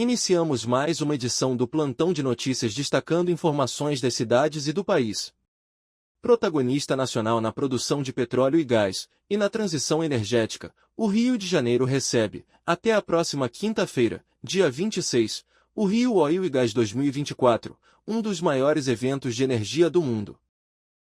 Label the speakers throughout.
Speaker 1: Iniciamos mais uma edição do Plantão de Notícias destacando informações das cidades e do país. Protagonista nacional na produção de petróleo e gás, e na transição energética, o Rio de Janeiro recebe, até a próxima quinta-feira, dia 26, o Rio Oil e Gás 2024, um dos maiores eventos de energia do mundo.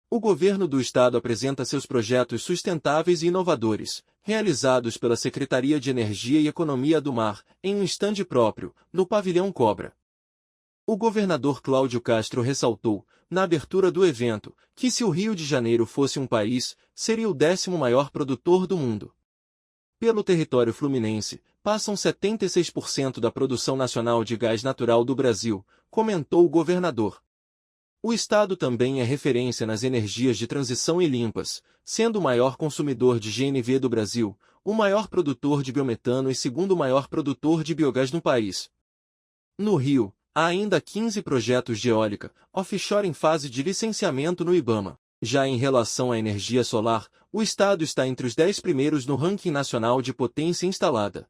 Speaker 1: O governo do estado apresenta seus projetos sustentáveis e inovadores, realizados pela Secretaria de Energia e Economia do Mar, em um estande próprio, no Pavilhão Cobra. O governador Cláudio Castro ressaltou, na abertura do evento, que se o Rio de Janeiro fosse um país, seria o 10º maior produtor do mundo. Pelo território fluminense, passam 76% da produção nacional de gás natural do Brasil, comentou o governador. O estado também é referência nas energias de transição e limpas, sendo o maior consumidor de GNV do Brasil, o maior produtor de biometano e segundo maior produtor de biogás no país. No Rio, há ainda 15 projetos de eólica, offshore em fase de licenciamento no IBAMA. Já em relação à energia solar, o estado está entre os 10 primeiros no ranking nacional de potência instalada.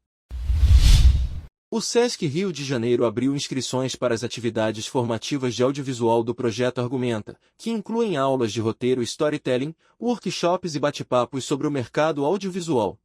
Speaker 1: O Sesc Rio de Janeiro abriu inscrições para as atividades formativas de audiovisual do projeto Argumenta, que incluem aulas de roteiro e storytelling, workshops e bate-papos sobre o mercado audiovisual.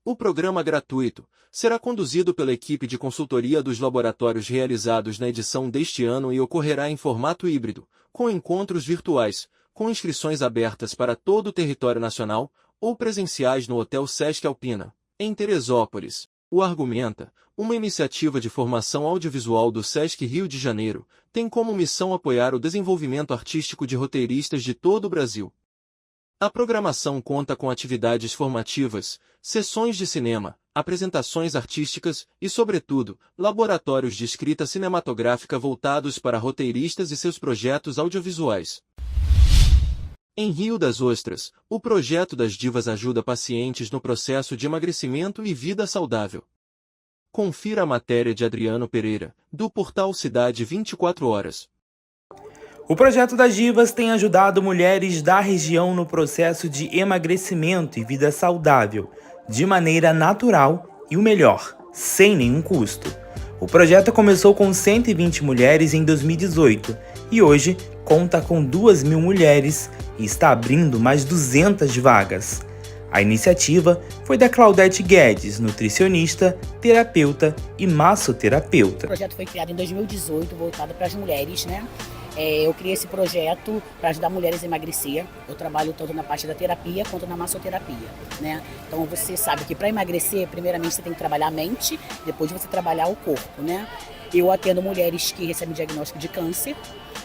Speaker 1: O programa gratuito será conduzido pela equipe de consultoria dos laboratórios realizados na edição deste ano e ocorrerá em formato híbrido, com encontros virtuais, com inscrições abertas para todo o território nacional, ou presenciais no Hotel Sesc Alpina, em Teresópolis. O Argumenta, uma iniciativa de formação audiovisual do Sesc Rio de Janeiro, tem como missão apoiar o desenvolvimento artístico de roteiristas de todo o Brasil. A programação conta com atividades formativas, sessões de cinema, apresentações artísticas e, sobretudo, laboratórios de escrita cinematográfica voltados para roteiristas e seus projetos audiovisuais. Em Rio das Ostras, o projeto das Divas ajuda pacientes no processo de emagrecimento e vida saudável. Confira a matéria de Adriano Pereira, do portal Cidade 24 Horas.
Speaker 2: O projeto das Divas tem ajudado mulheres da região no processo de emagrecimento e vida saudável, de maneira natural e o melhor, sem nenhum custo. O projeto começou com 120 mulheres em 2018 e hoje conta com 2.000 mulheres e está abrindo mais 200 vagas. A iniciativa foi da Claudete Guedes, nutricionista, terapeuta e massoterapeuta.
Speaker 3: O projeto foi criado em 2018, voltado para as mulheres, né? Eu criei esse projeto para ajudar mulheres a emagrecer. Eu trabalho tanto na parte da terapia quanto na massoterapia, né? Então você sabe que para emagrecer, primeiramente você tem que trabalhar a mente, depois você trabalhar o corpo, né? Eu atendo mulheres que recebem diagnóstico de câncer,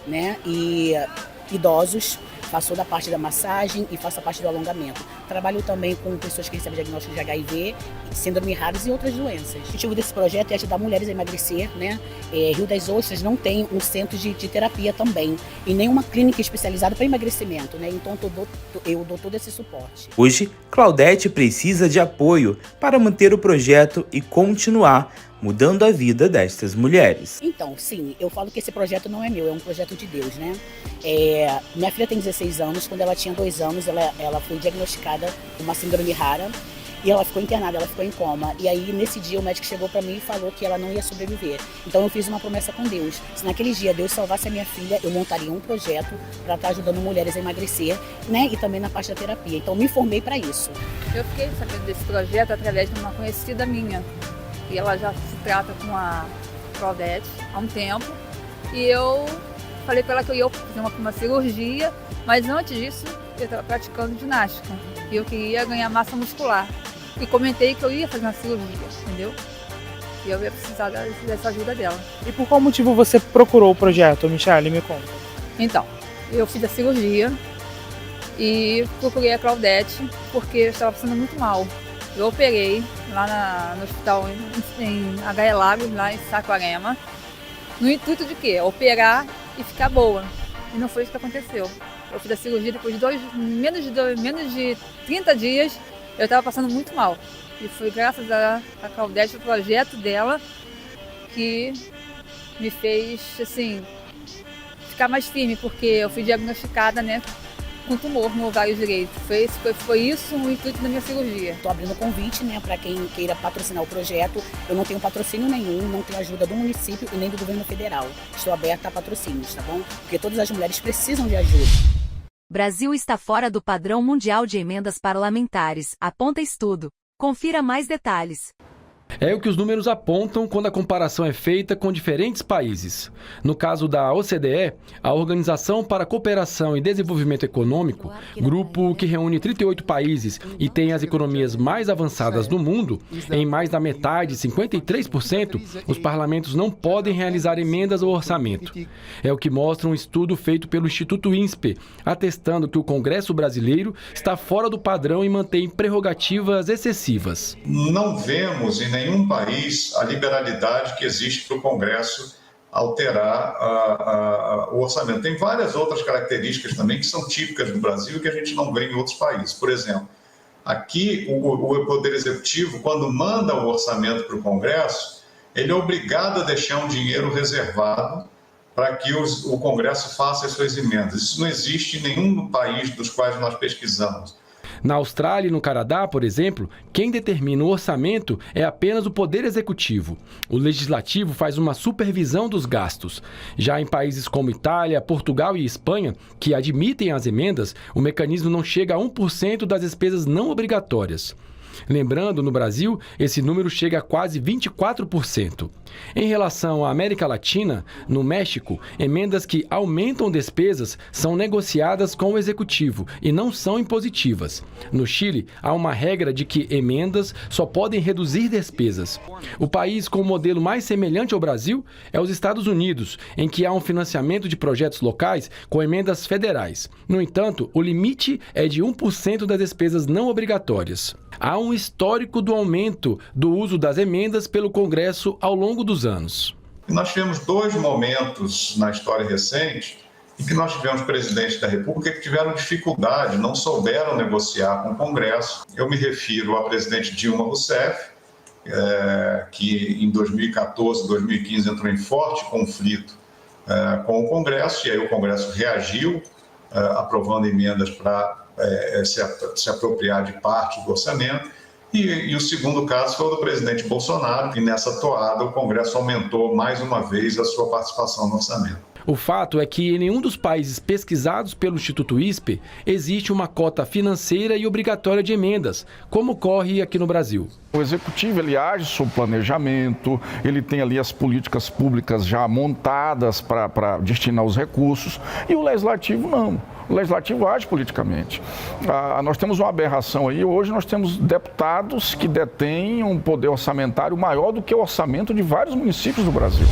Speaker 3: né? E idosos, faço da parte da massagem e faço a parte do alongamento. Trabalho também com pessoas que recebem diagnóstico de HIV, síndrome raras e outras doenças. O objetivo desse projeto é ajudar mulheres a emagrecer, né? Rio das Ostras não tem um centro de terapia também e nenhuma clínica especializada para emagrecimento, né? Então eu dou todo esse suporte.
Speaker 2: Hoje, Claudete precisa de apoio para manter o projeto e continuar mudando a vida destas mulheres.
Speaker 3: Então, sim, eu falo que esse projeto não é meu, é um projeto de Deus, né? Minha filha tem 16 anos, quando ela tinha 2 anos, ela foi diagnosticada com uma síndrome rara e ela ficou internada, ela ficou em coma. E aí, nesse dia, o médico chegou pra mim e falou que ela não ia sobreviver. Então, eu fiz uma promessa com Deus. Se naquele dia Deus salvasse a minha filha, eu montaria um projeto para estar ajudando mulheres a emagrecer, né? E também na parte da terapia. Então, me formei para isso.
Speaker 4: Eu fiquei sabendo desse projeto através de uma conhecida minha. E ela já se trata com a Claudete há um tempo. E eu falei para ela que eu ia fazer uma cirurgia, mas antes disso eu estava praticando ginástica. E eu queria ganhar massa muscular. E comentei que eu ia fazer uma cirurgia, entendeu? E eu ia precisar dessa ajuda dela.
Speaker 5: E por qual motivo você procurou o projeto, Michele? Me conta.
Speaker 4: Então, eu fiz a cirurgia e procurei a Claudete porque eu estava passando muito mal. Eu operei lá no hospital em H.E. Lagos, lá em Saquarema, no intuito de quê? Operar e ficar boa. E não foi isso que aconteceu. Eu fiz a cirurgia depois de menos de 30 dias, eu estava passando muito mal. E foi graças a Claudete, o projeto dela, que me fez, assim, ficar mais firme, porque eu fui diagnosticada, né, com tumor no ovário direito. Foi isso o intuito da minha cirurgia.
Speaker 3: Estou abrindo convite, né, para quem queira patrocinar o projeto. Eu não tenho patrocínio nenhum, não tenho ajuda do município e nem do governo federal. Estou aberta a patrocínios, tá bom? Porque todas as mulheres precisam de ajuda.
Speaker 6: Brasil está fora do padrão mundial de emendas parlamentares, aponta estudo. Confira mais detalhes.
Speaker 7: É o que os números apontam quando a comparação é feita com diferentes países. No caso da OCDE, a Organização para a Cooperação e Desenvolvimento Econômico, grupo que reúne 38 países e tem as economias mais avançadas do mundo, em mais da metade, 53%, os parlamentos não podem realizar emendas ao orçamento. É o que mostra um estudo feito pelo Instituto INSPE, atestando que o Congresso brasileiro está fora do padrão e mantém prerrogativas excessivas.
Speaker 8: Não vemos em nenhum país a liberalidade que existe para o Congresso alterar o orçamento. Tem várias outras características também que são típicas do Brasil e que a gente não vê em outros países. Por exemplo, aqui o Poder Executivo, quando manda o orçamento para o Congresso, ele é obrigado a deixar um dinheiro reservado para que o Congresso faça as suas emendas. Isso não existe em nenhum país dos quais nós pesquisamos.
Speaker 7: Na Austrália e no Canadá, por exemplo, quem determina o orçamento é apenas o Poder Executivo. O Legislativo faz uma supervisão dos gastos. Já em países como Itália, Portugal e Espanha, que admitem as emendas, o mecanismo não chega a 1% das despesas não obrigatórias. Lembrando, no Brasil, esse número chega a quase 24%. Em relação à América Latina, no México, emendas que aumentam despesas são negociadas com o Executivo e não são impositivas. No Chile, há uma regra de que emendas só podem reduzir despesas. O país com o modelo mais semelhante ao Brasil é os Estados Unidos, em que há um financiamento de projetos locais com emendas federais. No entanto, o limite é de 1% das despesas não obrigatórias. Há um histórico do aumento do uso das emendas pelo Congresso ao longo dos anos.
Speaker 8: Nós tivemos dois momentos na história recente em que nós tivemos presidentes da República que tiveram dificuldade, não souberam negociar com o Congresso. Eu me refiro à presidente Dilma Rousseff, que em 2014, 2015 entrou em forte conflito com o Congresso, e aí o Congresso reagiu, aprovando emendas para se apropriar de parte do orçamento. E o segundo caso foi o do presidente Bolsonaro, e nessa toada o Congresso aumentou mais uma vez a sua participação no orçamento.
Speaker 7: O fato é que em nenhum dos países pesquisados pelo Instituto INSPE existe uma cota financeira e obrigatória de emendas, como ocorre aqui no Brasil.
Speaker 9: O Executivo ele age sob planejamento, ele tem ali as políticas públicas já montadas para destinar os recursos, e o Legislativo não. O Legislativo age politicamente. Nós temos uma aberração aí, hoje nós temos deputados que detêm um poder orçamentário maior do que o orçamento de vários municípios do Brasil.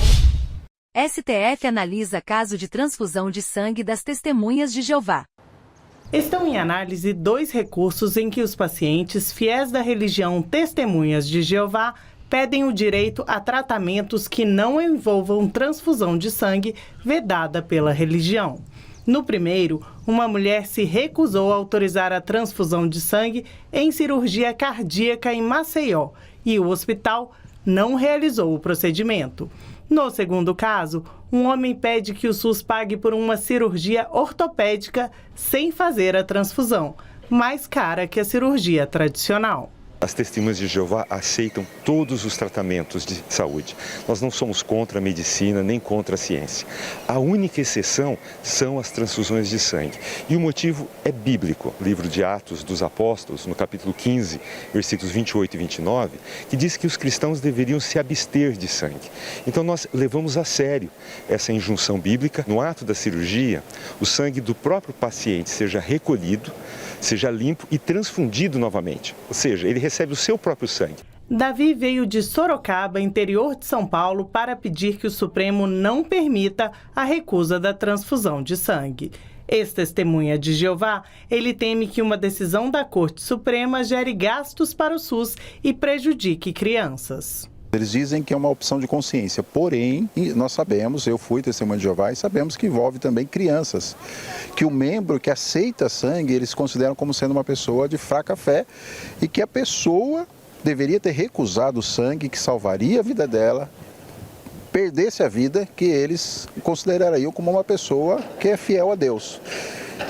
Speaker 6: STF analisa caso de transfusão de sangue das Testemunhas de Jeová.
Speaker 10: Estão em análise 2 recursos em que os pacientes fiéis da religião Testemunhas de Jeová pedem o direito a tratamentos que não envolvam transfusão de sangue vedada pela religião. No primeiro, uma mulher se recusou a autorizar a transfusão de sangue em cirurgia cardíaca em Maceió e o hospital não realizou o procedimento. No segundo caso, um homem pede que o SUS pague por uma cirurgia ortopédica sem fazer a transfusão, mais cara que a cirurgia tradicional.
Speaker 11: As Testemunhas de Jeová aceitam todos os tratamentos de saúde. Nós não somos contra a medicina nem contra a ciência. A única exceção são as transfusões de sangue. E o motivo é bíblico. O livro de Atos dos Apóstolos, no capítulo 15, versículos 28 e 29, que diz que os cristãos deveriam se abster de sangue. Então nós levamos a sério essa injunção bíblica. No ato da cirurgia, o sangue do próprio paciente seja recolhido, seja limpo e transfundido novamente. Ou seja, ele recebe o seu próprio sangue.
Speaker 10: Davi veio de Sorocaba, interior de São Paulo, para pedir que o Supremo não permita a recusa da transfusão de sangue. Ex-testemunha de Jeová, ele teme que uma decisão da Corte Suprema gere gastos para o SUS e prejudique crianças.
Speaker 12: Eles dizem que é uma opção de consciência, porém, nós sabemos, eu fui testemunha de Jeová e sabemos que envolve também crianças, que o membro que aceita sangue, eles consideram como sendo uma pessoa de fraca fé e que a pessoa deveria ter recusado o sangue que salvaria a vida dela, perdesse a vida, que eles considerariam como uma pessoa que é fiel a Deus.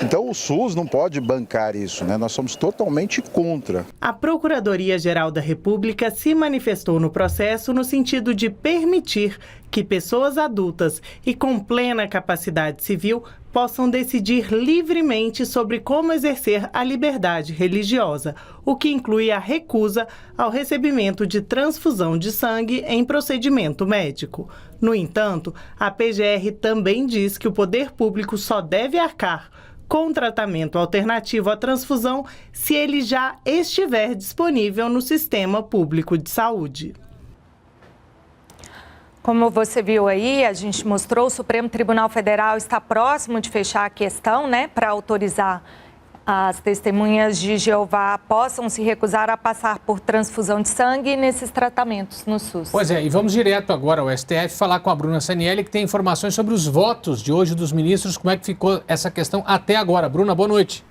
Speaker 12: Então o SUS não pode bancar isso, né? Nós somos totalmente contra.
Speaker 10: A Procuradoria-Geral da República se manifestou no processo no sentido de permitir que pessoas adultas e com plena capacidade civil possam decidir livremente sobre como exercer a liberdade religiosa, o que inclui a recusa ao recebimento de transfusão de sangue em procedimento médico. No entanto, a PGR também diz que o poder público só deve arcar com tratamento alternativo à transfusão se ele já estiver disponível no sistema público de saúde.
Speaker 13: Como você viu aí, a gente mostrou, o Supremo Tribunal Federal está próximo de fechar a questão, para autorizar as testemunhas de Jeová possam se recusar a passar por transfusão de sangue nesses tratamentos no SUS.
Speaker 14: Pois é, e vamos direto agora ao STF falar com a Bruna Sanielli, que tem informações sobre os votos de hoje dos ministros, como é que ficou essa questão até agora. Bruna, boa noite.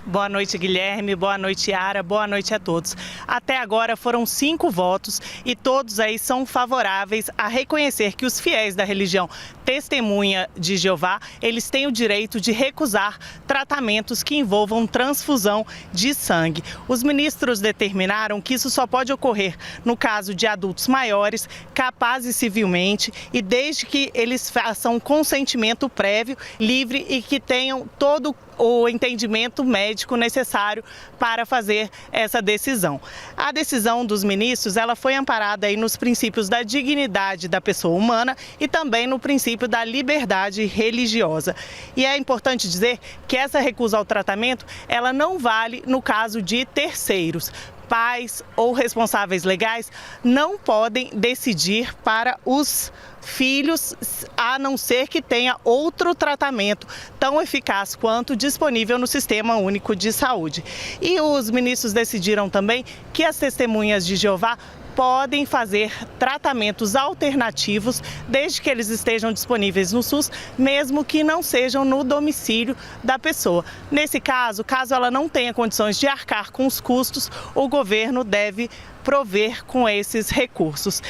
Speaker 10: Boa noite, Guilherme. Boa noite, Yara. Boa noite a todos. Até agora foram 5 votos e todos aí são favoráveis a reconhecer que os fiéis da religião Testemunha de Jeová, eles têm o direito de recusar tratamentos que envolvam transfusão de sangue. Os ministros determinaram que isso só pode ocorrer no caso de adultos maiores, capazes civilmente e desde que eles façam consentimento prévio, livre e que tenham todo o entendimento médico necessário para fazer essa decisão. A decisão dos ministros, ela foi amparada aí nos princípios da dignidade da pessoa humana e também no princípio da liberdade religiosa. E é importante dizer que essa recusa ao tratamento, ela não vale no caso de terceiros. Pais ou responsáveis legais não podem decidir para os filhos, a não ser que tenha outro tratamento tão eficaz quanto disponível no Sistema Único de Saúde. E os ministros decidiram também que as testemunhas de Jeová podem fazer tratamentos alternativos desde que eles estejam disponíveis no SUS, mesmo que não sejam no domicílio da pessoa. Nesse caso, caso ela não tenha condições de arcar com os custos, o governo deve prover com esses recursos.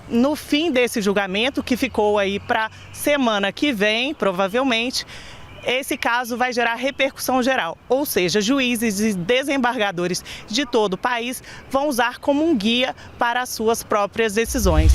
Speaker 10: No fim desse julgamento, que ficou aí para semana que vem, provavelmente, esse caso vai gerar repercussão geral, ou seja, juízes e desembargadores de todo o país vão usar como um guia para as suas próprias decisões.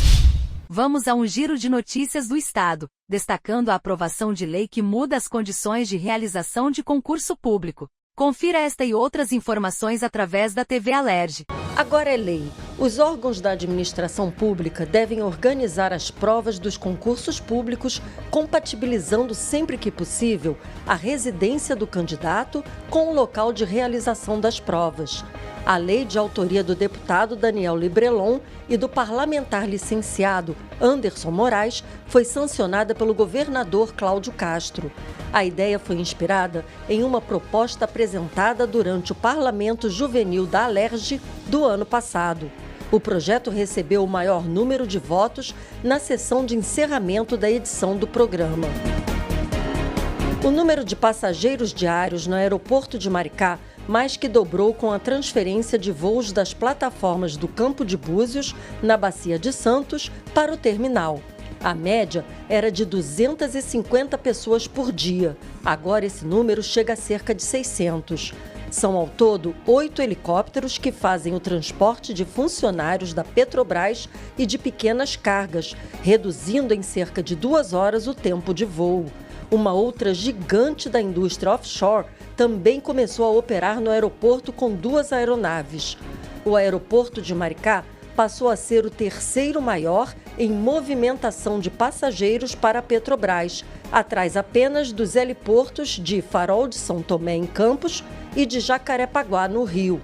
Speaker 6: Vamos a um giro de notícias do Estado, destacando a aprovação de lei que muda as condições de realização de concurso público. Confira esta e outras informações através da TV Alerj.
Speaker 15: Agora é lei. Os órgãos da administração pública devem organizar as provas dos concursos públicos, compatibilizando sempre que possível a residência do candidato com o local de realização das provas. A lei, de autoria do deputado Daniel Librelon e do parlamentar licenciado Anderson Moraes, foi sancionada pelo governador Cláudio Castro. A ideia foi inspirada em uma proposta apresentada durante o Parlamento Juvenil da Alerj do ano passado. O projeto recebeu o maior número de votos na sessão de encerramento da edição do programa. O número de passageiros diários no aeroporto de Maricá mais que dobrou com a transferência de voos das plataformas do Campo de Búzios, na Bacia de Santos, para o terminal. A média era de 250 pessoas por dia. Agora esse número chega a cerca de 600. São ao todo 8 helicópteros que fazem o transporte de funcionários da Petrobras e de pequenas cargas, reduzindo em cerca de 2 horas o tempo de voo. Uma outra gigante da indústria offshore também começou a operar no aeroporto com 2 aeronaves. O aeroporto de Maricá passou a ser o terceiro maior em movimentação de passageiros para a Petrobras, atrás apenas dos heliportos de Farol de São Tomé, em Campos, e de Jacarepaguá, no Rio.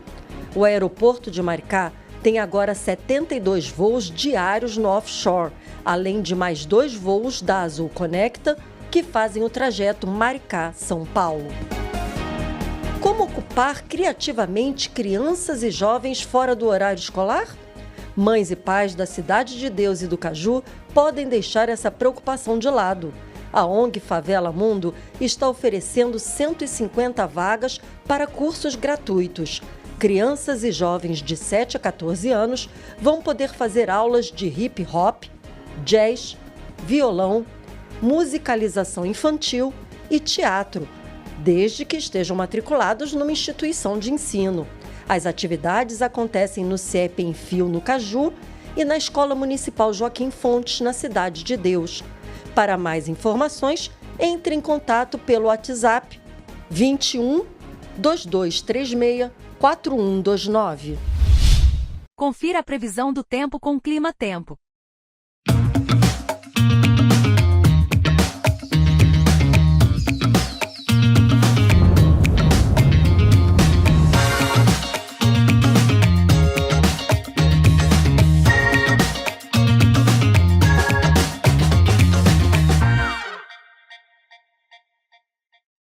Speaker 15: O aeroporto de Maricá tem agora 72 voos diários no offshore, além de mais 2 voos da Azul Conecta, que fazem o trajeto Maricá-São Paulo. Como ocupar criativamente crianças e jovens fora do horário escolar? Mães e pais da Cidade de Deus e do Caju podem deixar essa preocupação de lado. A ONG Favela Mundo está oferecendo 150 vagas para cursos gratuitos. Crianças e jovens de 7 a 14 anos vão poder fazer aulas de hip hop, jazz, violão, musicalização infantil e teatro, desde que estejam matriculados numa instituição de ensino. As atividades acontecem no CIEP Enfio, no Caju, e na Escola Municipal Joaquim Fontes, na Cidade de Deus. Para mais informações, entre em contato pelo WhatsApp 21 2236 4129.
Speaker 6: Confira a previsão do tempo com o Clima Tempo.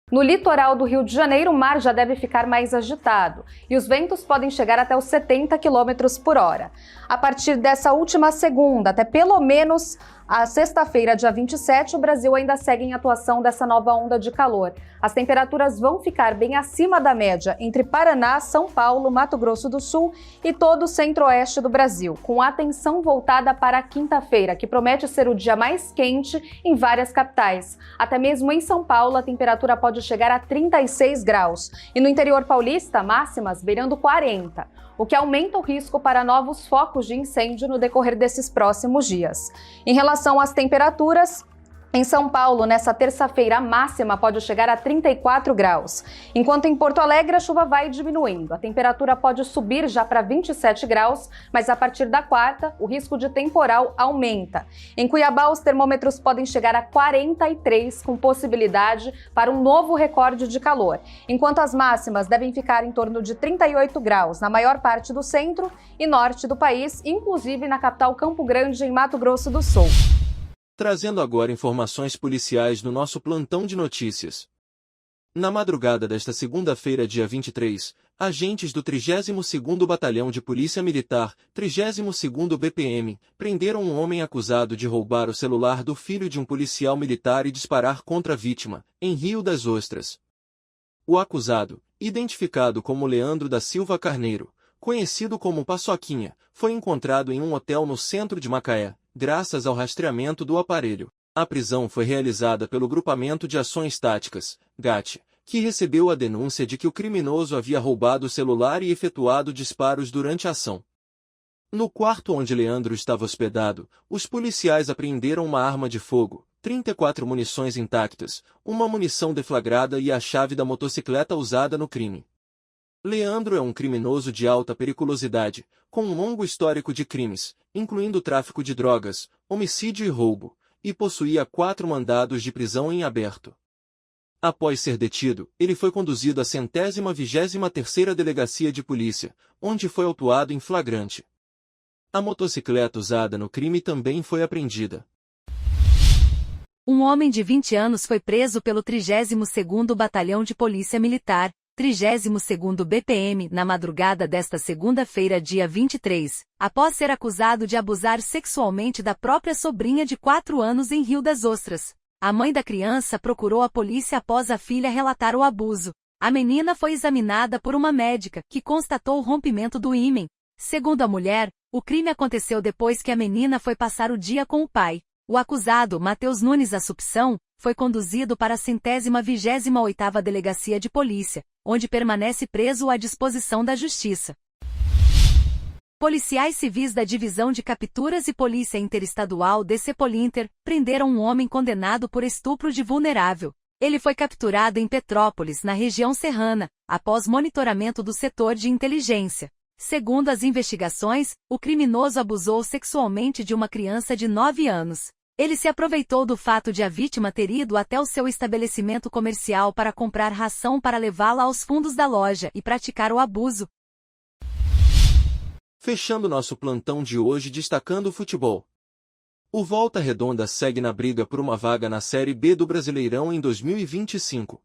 Speaker 16: No litoral do Rio de Janeiro, o mar já deve ficar mais agitado e os ventos podem chegar até os 70 km por hora. A partir dessa última segunda, até pelo menos a sexta-feira, dia 27, o Brasil ainda segue em atuação dessa nova onda de calor. As temperaturas vão ficar bem acima da média entre Paraná, São Paulo, Mato Grosso do Sul e todo o centro-oeste do Brasil, com atenção voltada para a quinta-feira, que promete ser o dia mais quente em várias capitais. Até mesmo em São Paulo, a temperatura pode chegar a 36 graus. E no interior paulista, máximas beirando 40, o que aumenta o risco para novos focos de incêndio no decorrer desses próximos dias. Em relação às temperaturas, em São Paulo, nessa terça-feira, a máxima pode chegar a 34 graus. Enquanto em Porto Alegre, a chuva vai diminuindo. A temperatura pode subir já para 27 graus, mas a partir da quarta, o risco de temporal aumenta. Em Cuiabá, os termômetros podem chegar a 43, com possibilidade para um novo recorde de calor. Enquanto as máximas devem ficar em torno de 38 graus na maior parte do centro e norte do país, inclusive na capital Campo Grande, em Mato Grosso do Sul.
Speaker 1: Trazendo agora informações policiais no nosso plantão de notícias. Na madrugada desta segunda-feira, dia 23, agentes do 32º Batalhão de Polícia Militar, 32º BPM, prenderam um homem acusado de roubar o celular do filho de um policial militar e disparar contra a vítima, em Rio das Ostras. O acusado, identificado como Leandro da Silva Carneiro, conhecido como Paçoquinha, foi encontrado em um hotel no centro de Macaé, graças ao rastreamento do aparelho. A prisão foi realizada pelo Grupamento de Ações Táticas, GAT, que recebeu a denúncia de que o criminoso havia roubado o celular e efetuado disparos durante a ação. No quarto onde Leandro estava hospedado, os policiais apreenderam uma arma de fogo, 34 munições intactas, uma munição deflagrada e a chave da motocicleta usada no crime. Leandro é um criminoso de alta periculosidade, com um longo histórico de crimes, incluindo tráfico de drogas, homicídio e roubo, e possuía 4 mandados de prisão em aberto. Após ser detido, ele foi conduzido à 123ª Delegacia de Polícia, onde foi autuado em flagrante. A motocicleta usada no crime também foi apreendida.
Speaker 6: Um homem de 20 anos foi preso pelo 32º Batalhão de Polícia Militar, 32º BPM, na madrugada desta segunda-feira, dia 23, após ser acusado de abusar sexualmente da própria sobrinha de 4 anos em Rio das Ostras. A mãe da criança procurou a polícia após a filha relatar o abuso. A menina foi examinada por uma médica, que constatou o rompimento do ímen. Segundo a mulher, o crime aconteceu depois que a menina foi passar o dia com o pai. O acusado, Matheus Nunes Assumpção, foi conduzido para a 128ª Delegacia de Polícia, onde permanece preso à disposição da Justiça. Policiais civis da Divisão de Capturas e Polícia Interestadual DC Polinter prenderam um homem condenado por estupro de vulnerável. Ele foi capturado em Petrópolis, na região serrana, após monitoramento do setor de inteligência. Segundo as investigações, o criminoso abusou sexualmente de uma criança de 9 anos. Ele se aproveitou do fato de a vítima ter ido até o seu estabelecimento comercial para comprar ração para levá-la aos fundos da loja e praticar o abuso.
Speaker 1: Fechando nosso plantão de hoje destacando o futebol. O Volta Redonda segue na briga por uma vaga na Série B do Brasileirão em 2025.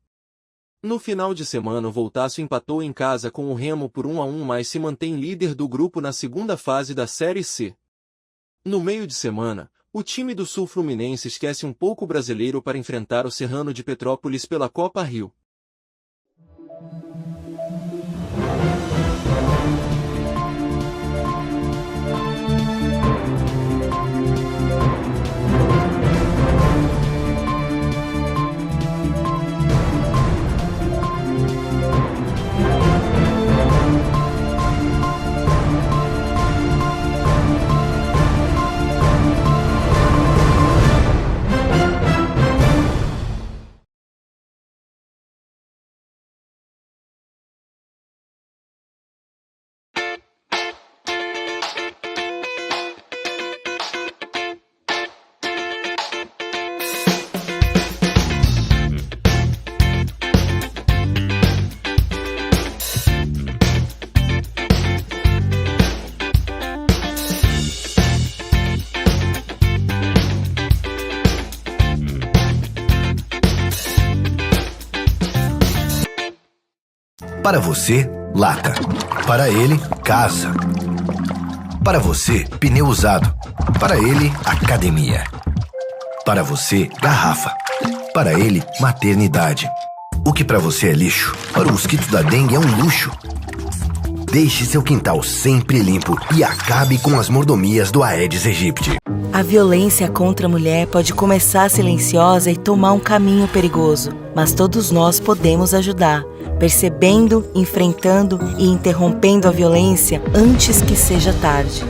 Speaker 1: No final de semana o Voltaço empatou em casa com o Remo por 1-1, mas se mantém líder do grupo na segunda fase da Série C. No meio de semana, o time do Sul Fluminense esquece um pouco o brasileiro para enfrentar o Serrano de Petrópolis pela Copa Rio.
Speaker 17: Para você, lata. Para ele, casa. Para você, pneu usado. Para ele, academia. Para você, garrafa. Para ele, maternidade. O que para você é lixo, para o mosquito da dengue é um luxo. Deixe seu quintal sempre limpo e acabe com as mordomias do Aedes aegypti.
Speaker 18: A violência contra a mulher pode começar silenciosa e tomar um caminho perigoso, mas todos nós podemos ajudar, percebendo, enfrentando e interrompendo a violência antes que seja tarde.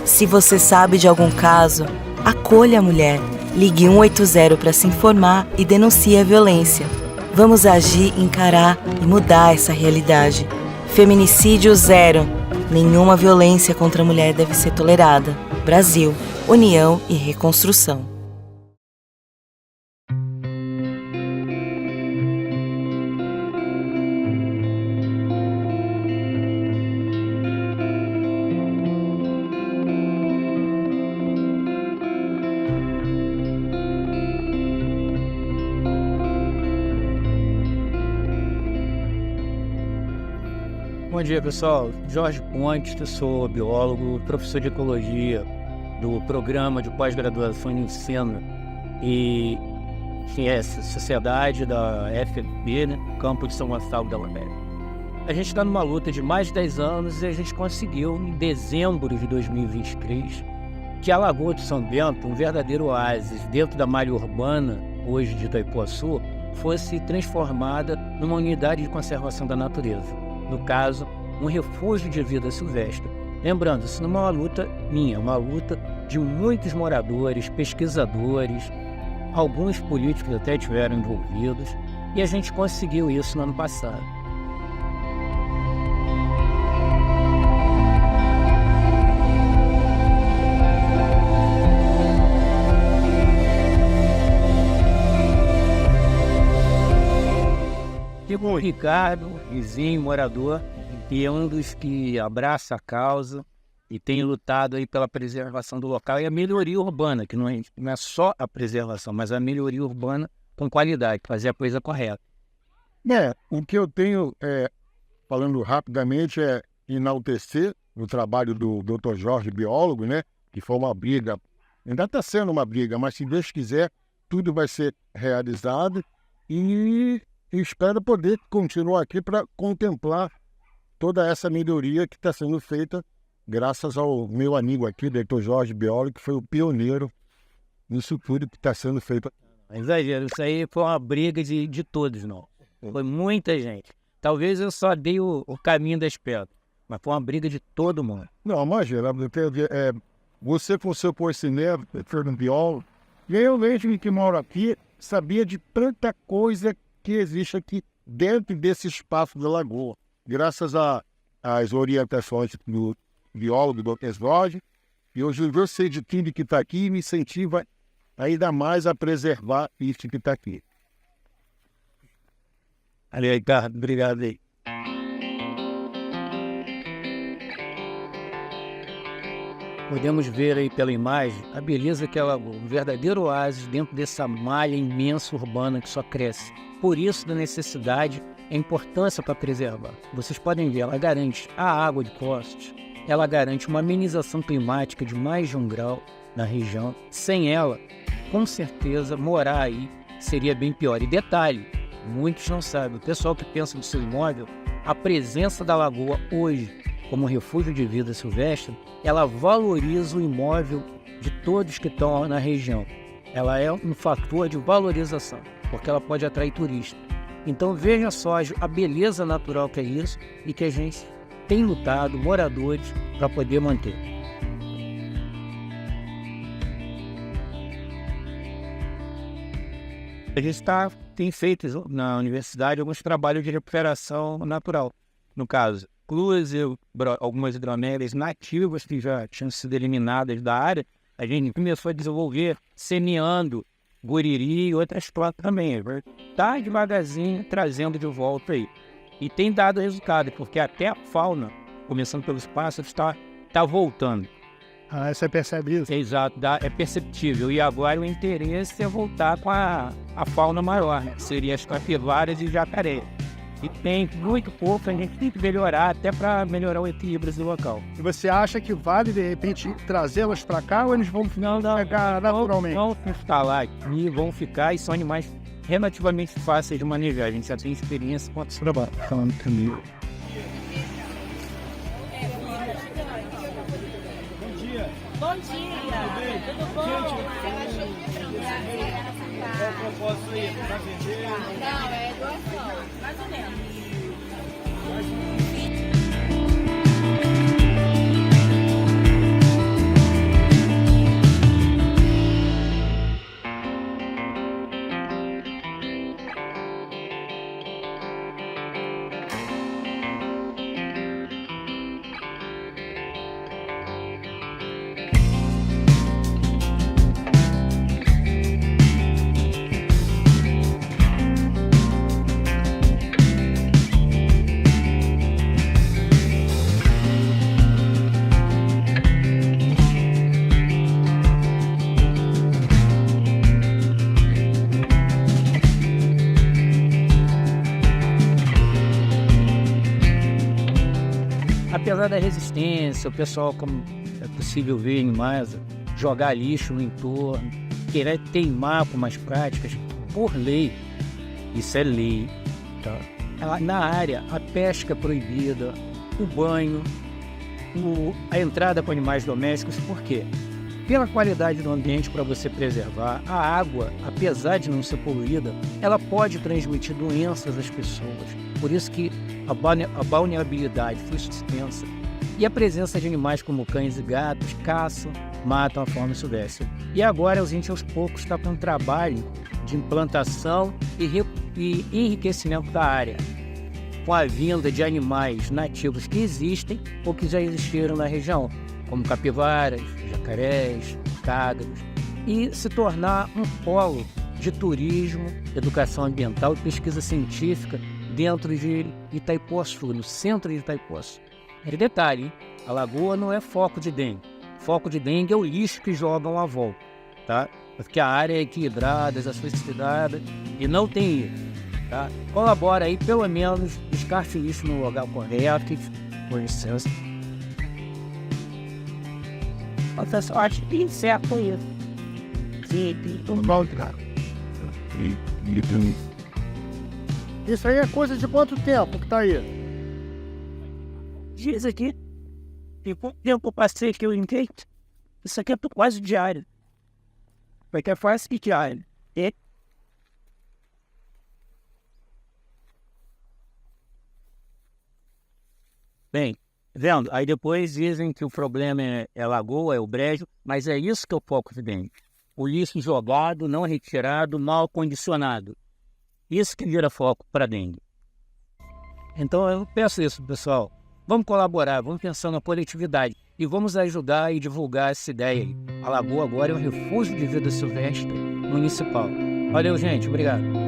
Speaker 18: Se você sabe de algum caso, acolha a mulher, ligue 180 para se informar e denuncie a violência. Vamos agir, encarar e mudar essa realidade. Feminicídio zero. Nenhuma violência contra a mulher deve ser tolerada. Brasil, União e Reconstrução.
Speaker 19: Bom dia, pessoal. Jorge Pontes, eu sou biólogo, professor de ecologia do programa de pós-graduação em ensino e ciência, sociedade da FFB, né, campo de São Gonçalo da Lambéria. A gente está numa luta de mais de 10 anos e a gente conseguiu, em dezembro de 2023, que a Lagoa de São Bento, um verdadeiro oásis dentro da malha urbana, hoje de Itaipuaçu, fosse transformada numa unidade de conservação da natureza. No caso, um refúgio de vida silvestre. Lembrando, isso não é uma luta minha, é uma luta de muitos moradores, pesquisadores, alguns políticos até estiveram envolvidos, e a gente conseguiu isso no ano passado. E com o Ricardo, vizinho, morador, que é um dos que abraça a causa e tem lutado aí pela preservação do local e a melhoria urbana, que não é só a preservação, mas a melhoria urbana com qualidade, fazer a coisa correta.
Speaker 20: O que eu tenho, falando rapidamente, é enaltecer o trabalho do Dr. Jorge, biólogo, né? Que foi uma briga, ainda está sendo uma briga, mas se Deus quiser, tudo vai ser realizado e espero poder continuar aqui para contemplar toda essa melhoria que está sendo feita graças ao meu amigo aqui, Dr. Jorge, biólogo, que foi o pioneiro nisso tudo que está sendo feito.
Speaker 19: Exagero, isso aí foi uma briga de todos, não. Foi muita gente. Talvez eu só dei o caminho das pedras, mas foi uma briga de todo mundo.
Speaker 20: Não, imagina, você com seu conhecimento, Fernando biólogo, e eu mesmo que moro aqui, sabia de tanta coisa que existe aqui dentro desse espaço da lagoa, graças às orientações do biólogo, do Dr. Jorge, e hoje eu sei de tudo que está aqui e me incentiva ainda mais a preservar isso que está aqui.
Speaker 19: Ali, Ricardo, obrigado aí. Podemos ver aí pela imagem a beleza que é a lagoa, um verdadeiro oásis dentro dessa malha imensa urbana que só cresce. Por isso, da necessidade, a importância para preservar. Vocês podem ver, ela garante a água de Poços, ela garante uma amenização climática de mais de 1 grau na região. Sem ela, com certeza, morar aí seria bem pior. E detalhe, muitos não sabem, o pessoal que pensa no seu imóvel, a presença da lagoa hoje, como refúgio de vida silvestre, ela valoriza o imóvel de todos que estão na região. Ela é um fator de valorização, porque ela pode atrair turistas. Então veja só a beleza natural que é isso e que a gente tem lutado, moradores, para poder manter. A gente tem feito na universidade alguns trabalhos de recuperação natural. No caso, inclusive algumas hidromélias nativas que já tinham sido eliminadas da área, a gente começou a desenvolver semeando guriri e outras plantas também. Está devagarzinho trazendo de volta aí. E tem dado resultado, porque até a fauna, começando pelos pássaros, está voltando.
Speaker 20: Ah, você percebe isso?
Speaker 19: Exato, é perceptível. E agora o interesse é voltar com a fauna maior, né? Seria as capivaras e jacaré. E tem muito pouco, a gente tem que melhorar até para melhorar o equilíbrio do local.
Speaker 21: E você acha que vale, de repente, trazê-las para cá ou eles vão ficar naturalmente?
Speaker 19: Vão se instalar aqui, vão ficar e são animais relativamente fáceis de manejar. A gente já tem experiência com esse trabalho.
Speaker 21: Falando comigo.
Speaker 22: Bom dia! Tudo bom?
Speaker 21: Qual o propósito aí? Para vender?
Speaker 22: Não, é doação, mais ou menos.
Speaker 19: Apesar da resistência, o pessoal, como é possível ver em mais, jogar lixo no entorno, querer teimar com umas práticas, por lei, isso é lei, tá? Na área, a pesca é proibida, o banho, a entrada com animais domésticos, por quê? Pela qualidade do ambiente para você preservar, a água, apesar de não ser poluída, ela pode transmitir doenças às pessoas. Por isso que a balneabilidade foi suspensa. E a presença de animais como cães e gatos caçam, matam a fauna silvestre. E agora a gente aos poucos está com um trabalho de implantação e enriquecimento da área, com a vinda de animais nativos que existem ou que já existiram na região, como capivaras, jacarés, cágaros, e se tornar um polo de turismo, educação ambiental e pesquisa científica dentro de Itaipuaçu, no centro de Itaipuaçu. E detalhe, hein? A lagoa não é foco de dengue. Foco de dengue é o lixo que jogam à volta, tá? Porque a área é equilibrada, já foi estudada e não tem isso, tá? Colabora aí, pelo menos, descarte o lixo no lugar correto, com licença.
Speaker 22: Professor, acho que tem certo isso.
Speaker 21: Isso aí é coisa de quanto tempo que tá aí?
Speaker 19: Dias aqui. Tem pouco tempo eu passei que eu entrei. Isso aqui é quase diário. Vai ter quase que diário. E... Bem, vendo? Aí depois dizem que o problema é a lagoa, é o brejo, mas é isso que é o foco de dengue. O lixo jogado, não retirado, mal condicionado. Isso que vira foco para dengue. Então eu peço isso, pessoal. Vamos colaborar, vamos pensar na coletividade e vamos ajudar e divulgar essa ideia aí. A lagoa agora é um refúgio de vida silvestre municipal. Valeu, gente. Obrigado.